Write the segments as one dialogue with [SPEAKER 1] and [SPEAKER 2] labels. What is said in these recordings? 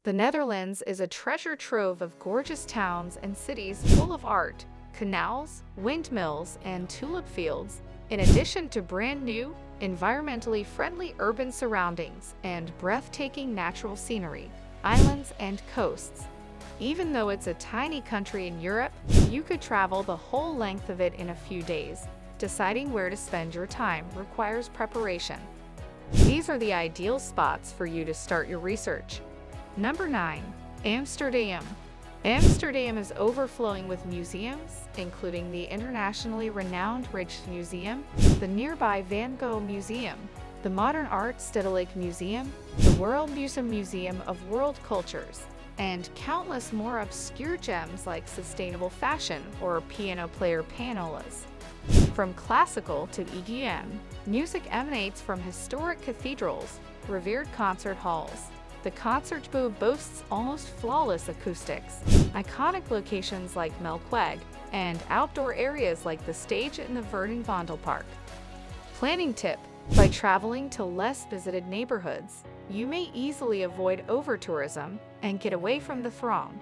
[SPEAKER 1] The Netherlands is a treasure trove of gorgeous towns and cities full of art, canals, windmills, and tulip fields, in addition to brand new, environmentally friendly urban surroundings and breathtaking natural scenery, islands, and coasts. Even though it's a tiny country in Europe, you could travel the whole length of it in a few days. Deciding where to spend your time requires preparation. These are the ideal spots for you to start your research. Number 9. Amsterdam. Amsterdam is overflowing with museums, including the internationally renowned Rijksmuseum, the nearby Van Gogh Museum, the Modern Art Stedelijk Museum, the World Museum of World Cultures, and countless more obscure gems like sustainable fashion or piano player panolas. From classical to EDM, music emanates from historic cathedrals, revered concert halls. The Concertgebouw boasts almost flawless acoustics, iconic locations like Melkweg, and outdoor areas like the stage in the Vondelpark. Planning tip: by traveling to less visited neighborhoods, you may easily avoid over-tourism and get away from the throng.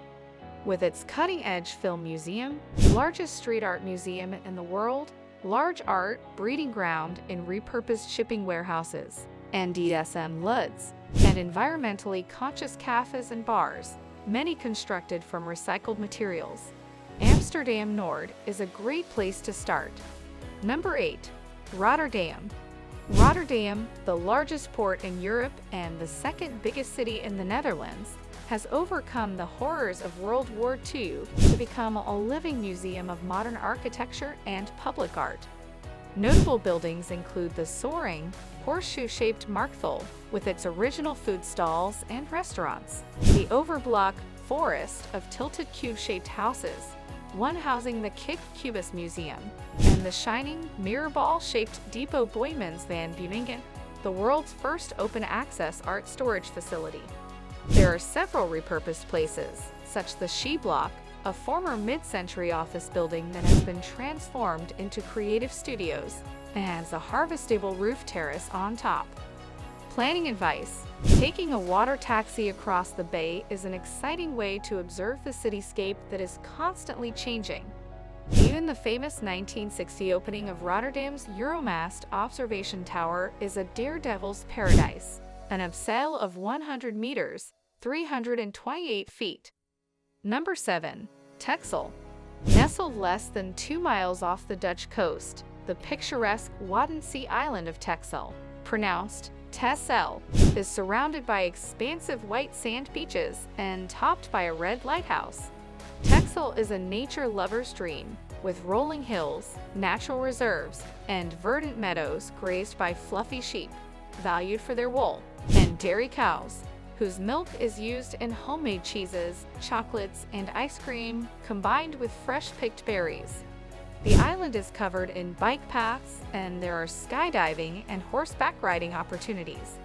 [SPEAKER 1] With its cutting-edge film museum, largest street art museum in the world, large art breeding ground in repurposed shipping warehouses, and DSM Luds, and environmentally conscious cafes and bars, many constructed from recycled materials, Amsterdam Noord is a great place to start. Number 8. Rotterdam. Rotterdam, the largest port in Europe and the second biggest city in the Netherlands, has overcome the horrors of World War II to become a living museum of modern architecture and public art. Notable buildings include the soaring, horseshoe-shaped Markthal, with its original food stalls and restaurants, the Overblok forest of tilted cube-shaped houses, one housing the Kik Cubist Museum, and the shining, mirror ball-shaped Depot Boymans van Beuningen, the world's first open-access art storage facility. There are several repurposed places, such as the Scheeblock, a former mid-century office building that has been transformed into creative studios and has a harvestable roof terrace on top. Planning advice: taking a water taxi across the bay is an exciting way to observe the cityscape that is constantly changing. Even the famous 1960 opening of Rotterdam's Euromast observation tower is a daredevil's paradise, an upscale of 100 meters, 328 feet. Number 7. Texel. Nestled less than 2 miles off the Dutch coast, the picturesque Wadden Sea island of Texel, pronounced Texel, is surrounded by expansive white sand beaches and topped by a red lighthouse. Texel is a nature lover's dream, with rolling hills, natural reserves, and verdant meadows grazed by fluffy sheep, valued for their wool, and dairy cows, whose milk is used in homemade cheeses, chocolates, and ice cream, combined with fresh-picked berries. The island is covered in bike paths, and there are skydiving and horseback riding opportunities.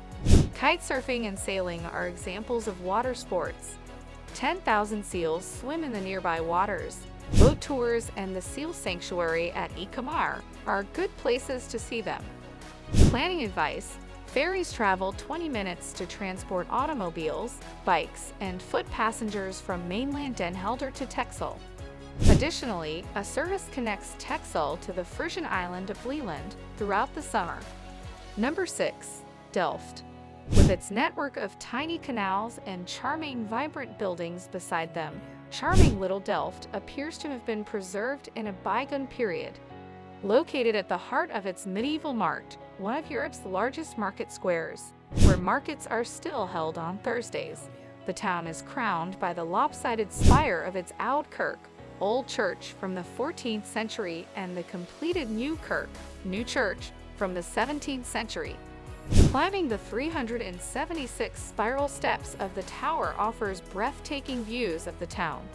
[SPEAKER 1] Kitesurfing and sailing are examples of water sports. 10,000 seals swim in the nearby waters. Boat tours and the seal sanctuary at Ikamar are good places to see them. Planning advice: ferries travel 20 minutes to transport automobiles, bikes, and foot passengers from mainland Den Helder to Texel. Additionally, a service connects Texel to the Frisian island of Vlieland throughout the summer. Number 6. Delft. With its network of tiny canals and charming, vibrant buildings beside them, charming little Delft appears to have been preserved in a bygone period. Located at the heart of its medieval Markt, one of Europe's largest market squares, where markets are still held on Thursdays, the town is crowned by the lopsided spire of its Oude Kerk, old church from the 14th century, and the completed New Kerk, new church, from the 17th century. Climbing the 376 spiral steps of the tower offers breathtaking views of the town.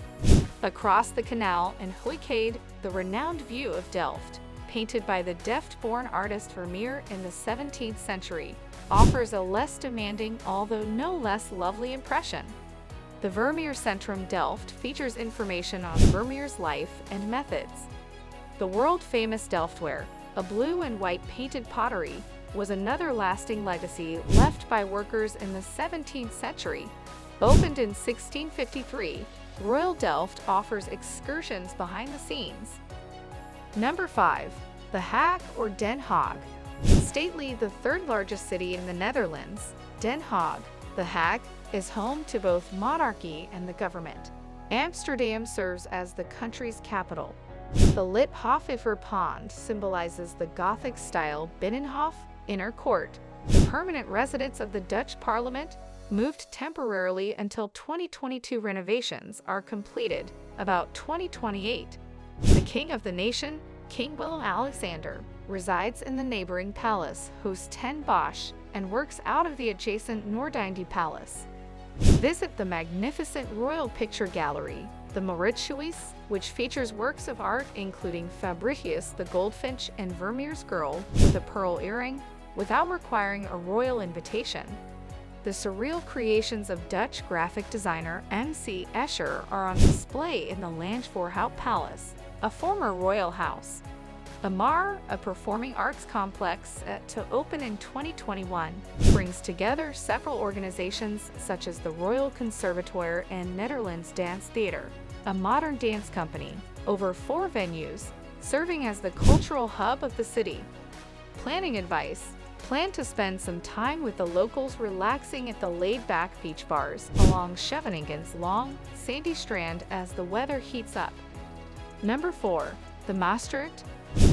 [SPEAKER 1] Across the canal in Hoekade, the renowned view of Delft, painted by the Delft-born artist Vermeer in the 17th century, offers a less demanding, although no less lovely impression. The Vermeer Centrum Delft features information on Vermeer's life and methods. The world-famous Delftware, a blue and white painted pottery, was another lasting legacy left by workers in the 17th century. Opened in 1653, Royal Delft offers excursions behind the scenes. Number 5. The Hague or Den Haag. Stately the third largest city in the Netherlands, Den Haag, The Hague, is home to both monarchy and the government. Amsterdam serves as the country's capital. The lit Hofijver Pond symbolizes the Gothic-style Binnenhof, inner court. The permanent residence of the Dutch Parliament, moved temporarily until 2022 renovations are completed, about 2028. The King of the Nation, King Willem-Alexander, resides in the neighboring palace, hosts 10 Bosch, and works out of the adjacent Noordeinde Palace. Visit the magnificent Royal Picture Gallery, the Mauritshuis, which features works of art including Fabricius the Goldfinch and Vermeer's Girl with a pearl earring, without requiring a royal invitation. The surreal creations of Dutch graphic designer M.C. Escher are on display in the Landvoorhout Palace, a former royal house. Amar, a performing arts complex set to open in 2021, brings together several organizations such as the Royal Conservatoire and Netherlands Dance Theatre, a modern dance company, over 4 venues, serving as the cultural hub of the city. Planning advice: plan to spend some time with the locals relaxing at the laid-back beach bars along Scheveningen's long, sandy strand as the weather heats up. Number 4. The Maastricht.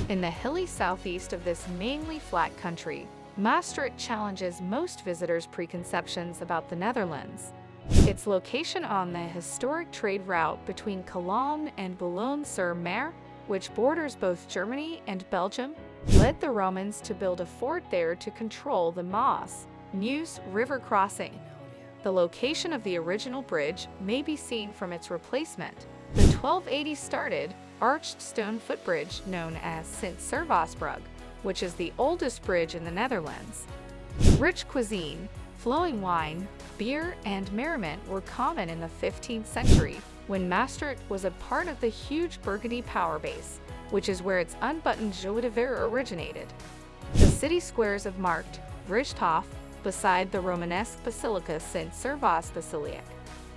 [SPEAKER 1] In the hilly southeast of this mainly flat country, Maastricht challenges most visitors' preconceptions about the Netherlands. Its location on the historic trade route between Cologne and Boulogne-sur-Mer, which borders both Germany and Belgium, led the Romans to build a fort there to control the Meuse River crossing. The location of the original bridge may be seen from its replacement, the 1280 started, arched stone footbridge known as St. Servaasbrug, which is the oldest bridge in the Netherlands. Rich cuisine, flowing wine, beer, and merriment were common in the 15th century, when Maastricht was a part of the huge Burgundy power base, which is where its unbuttoned joie de vivre originated. The city squares of Markt, Richthof, beside the Romanesque Basilica St. Servaas Basiliek,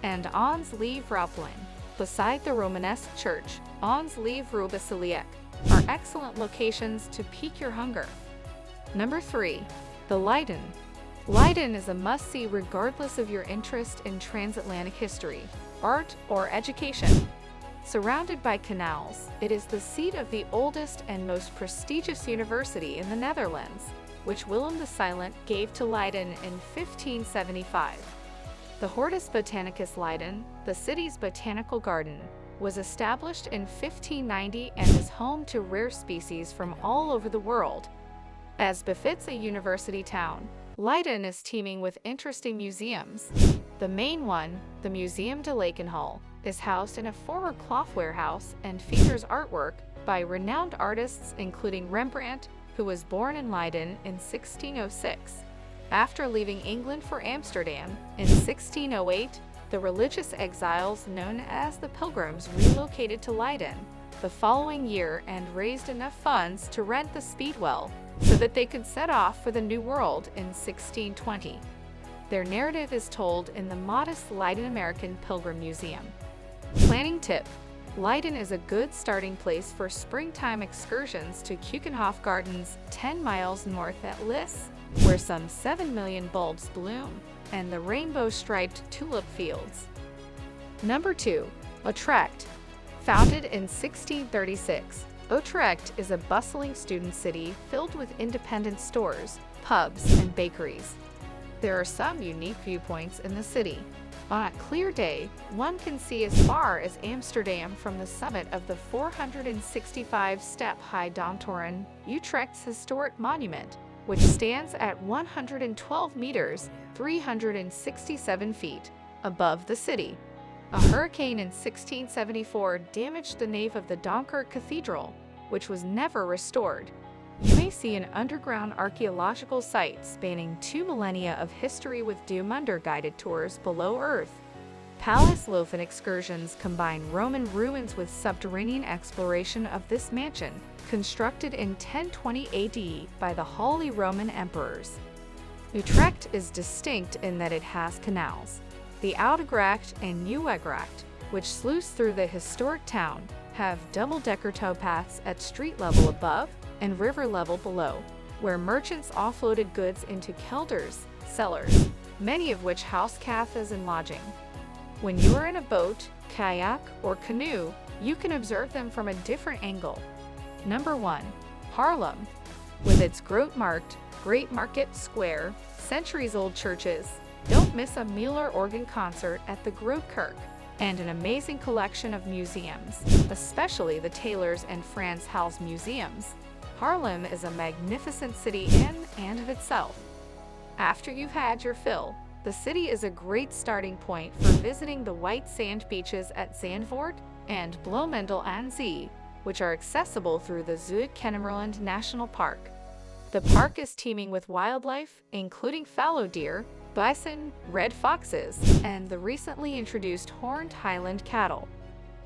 [SPEAKER 1] and Ons Lieve Rauplein, beside the Romanesque church, Ons Lieve Rue Basiliek, are excellent locations to pique your hunger. Number 3. The Leiden. Leiden is a must-see regardless of your interest in transatlantic history, art, or education. Surrounded by canals, it is the seat of the oldest and most prestigious university in the Netherlands, which Willem the Silent gave to Leiden in 1575. The Hortus Botanicus Leiden, the city's botanical garden, was established in 1590 and is home to rare species from all over the world. As befits a university town, Leiden is teeming with interesting museums. The main one, the Museum de Lakenhal, is housed in a former cloth warehouse and features artwork by renowned artists including Rembrandt, who was born in Leiden in 1606. After leaving England for Amsterdam in 1608, the religious exiles known as the Pilgrims relocated to Leiden the following year and raised enough funds to rent the Speedwell so that they could set off for the New World in 1620. Their narrative is told in the modest Leiden American Pilgrim Museum. Planning tip: Leiden is a good starting place for springtime excursions to Keukenhof Gardens 10 miles north at Lis, where some 7 million bulbs bloom, and the rainbow-striped tulip fields. Number 2. Utrecht. Founded in 1636, Utrecht is a bustling student city filled with independent stores, pubs, and bakeries. There are some unique viewpoints in the city. On a clear day, one can see as far as Amsterdam from the summit of the 465-step-high Domtoren, Utrecht's historic monument, which stands at 112 meters, 367 feet, above the city. A hurricane in 1674 damaged the nave of the Donker Cathedral, which was never restored. You may see an underground archaeological site spanning 2 millennia of history with guided tours below Earth. Palace Lofen excursions combine Roman ruins with subterranean exploration of this mansion, constructed in 1020 AD by the Holy Roman Emperors. Utrecht is distinct in that it has canals. The Oudegracht and Nieuwegracht, which sluice through the historic town, have double-decker towpaths at street level above and river level below, where merchants offloaded goods into kelders, cellars, many of which house cafes and lodging. When you are in a boat, kayak, or canoe, you can observe them from a different angle. Number 1. Haarlem. With its groot-markt, Great Market Square, centuries-old churches, don't miss a Mueller organ concert at the Grote Kerk, and an amazing collection of museums, especially the Taylors and Frans Hals museums. Haarlem is a magnificent city in and of itself. After you've had your fill, the city is a great starting point for visiting the white sand beaches at Zandvoort and Bloemendal aan Zee, which are accessible through the Zuid-Kennemerland National Park. The park is teeming with wildlife, including fallow deer, bison, red foxes, and the recently introduced horned Highland cattle.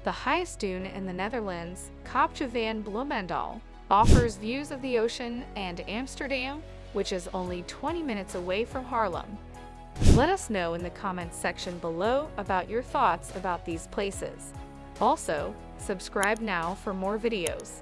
[SPEAKER 1] The highest dune in the Netherlands, Kopje van Bloemendal, offers views of the ocean and Amsterdam, which is only 20 minutes away from Haarlem. Let us know in the comments section below about your thoughts about these places. Also, subscribe now for more videos.